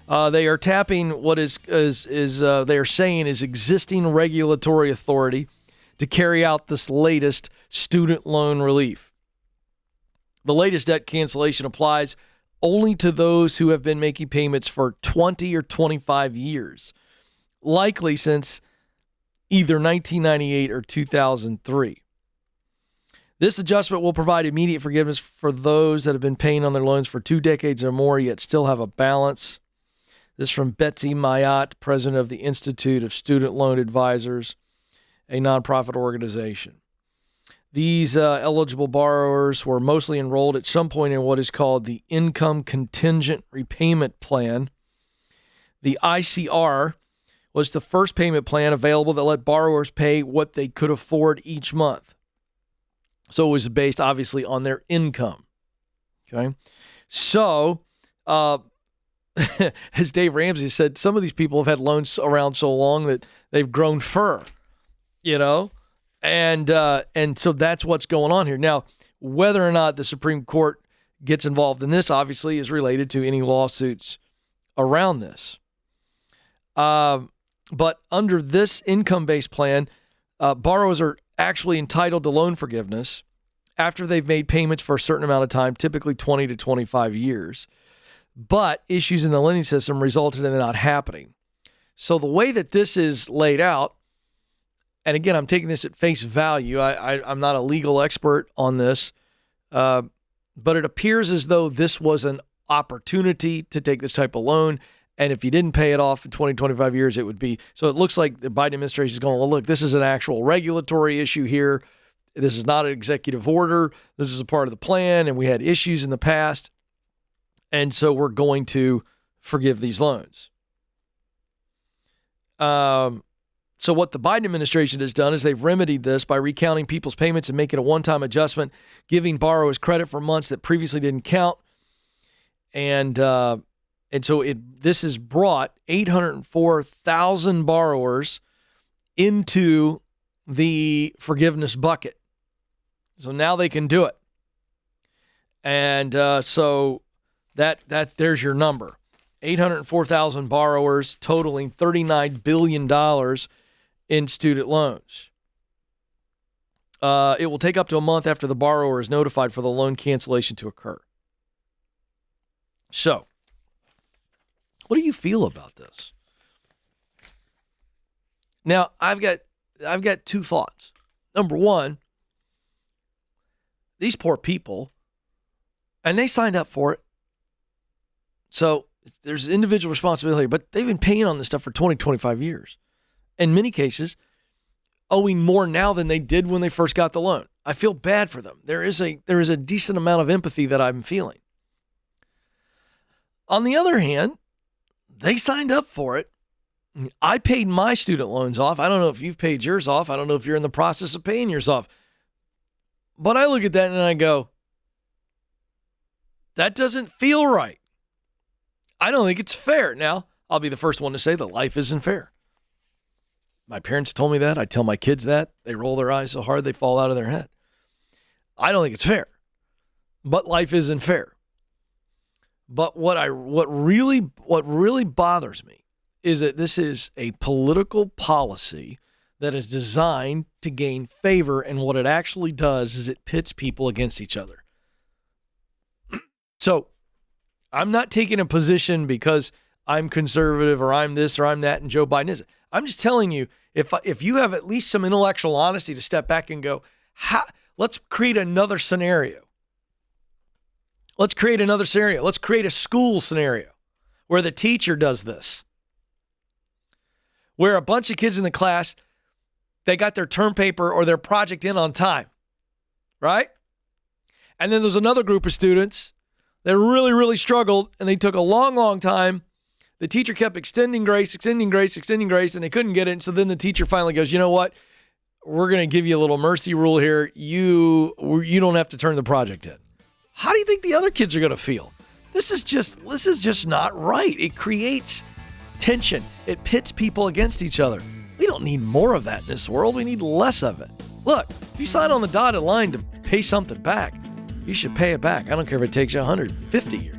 They are tapping what they are saying is existing regulatory authority to carry out this latest student loan relief. The latest debt cancellation applies only to those who have been making payments for 20 or 25 years, likely since either 1998 or 2003. This adjustment will provide immediate forgiveness for those that have been paying on their loans for 2 decades or more, yet still have a balance. This is from Betsy Mayotte, president of the Institute of Student Loan Advisors, a nonprofit organization. These eligible borrowers were mostly enrolled at some point in what is called the Income Contingent Repayment Plan. The ICR was the first payment plan available that let borrowers pay what they could afford each month. So it was based, obviously, on their income. Okay? So, as Dave Ramsey said, some of these people have had loans around so long that they've grown fur, And so that's what's going on here. Now, whether or not the Supreme Court gets involved in this, obviously, is related to any lawsuits around this. But under this income-based plan, borrowers are actually entitled to loan forgiveness after they've made payments for a certain amount of time, typically 20 to 25 years. But issues in the lending system resulted in it not happening. So the way that this is laid out, and again, I'm taking this at face value. I'm not a legal expert on this, but it appears as though this was an opportunity to take this type of loan. And if you didn't pay it off in 20, 25 years, it would be. So it looks like the Biden administration is going, well, look, this is an actual regulatory issue here. This is not an executive order. This is a part of the plan, and we had issues in the past. And so we're going to forgive these loans. So what the Biden administration has done is they've remedied this by recounting people's payments and making a one-time adjustment, giving borrowers credit for months that previously didn't count. And so this has brought 804,000 borrowers into the forgiveness bucket. So now they can do it. And so there's your number. 804,000 borrowers totaling $39 billion in student loans. It will take up to a month after the borrower is notified for the loan cancellation to occur. So, what do you feel about this? Now, I've got two thoughts. Number one, these poor people, and they signed up for it. So there's individual responsibility, but they've been paying on this stuff for 20, 25 years. In many cases, owing more now than they did when they first got the loan. I feel bad for them. There is a decent amount of empathy that I'm feeling. On the other hand, they signed up for it. I paid my student loans off. I don't know if you've paid yours off. I don't know if you're in the process of paying yours off. But I look at that and I go, that doesn't feel right. I don't think it's fair. Now, I'll be the first one to say that life isn't fair. My parents told me that. I tell my kids that. They roll their eyes so hard they fall out of their head. I don't think it's fair. But life isn't fair. But what really bothers me is that this is a political policy that is designed to gain favor, and what it actually does is it pits people against each other. So I'm not taking a position because I'm conservative or I'm this or I'm that and Joe Biden isn't. I'm just telling you, if you have at least some intellectual honesty to step back and go, let's create another scenario. Let's create another scenario. Let's create a school scenario where the teacher does this. Where a bunch of kids in the class, they got their term paper or their project in on time, right? And then there's another group of students that really, really struggled, and they took a long, long time. The teacher kept extending grace, and they couldn't get it. And so then the teacher finally goes, you know what? We're going to give you a little mercy rule here. You don't have to turn the project in. How do you think the other kids are going to feel? This is just not right. It creates tension. It pits people against each other. We don't need more of that in this world. We need less of it. Look, if you sign on the dotted line to pay something back, you should pay it back. I don't care if it takes you 150 years.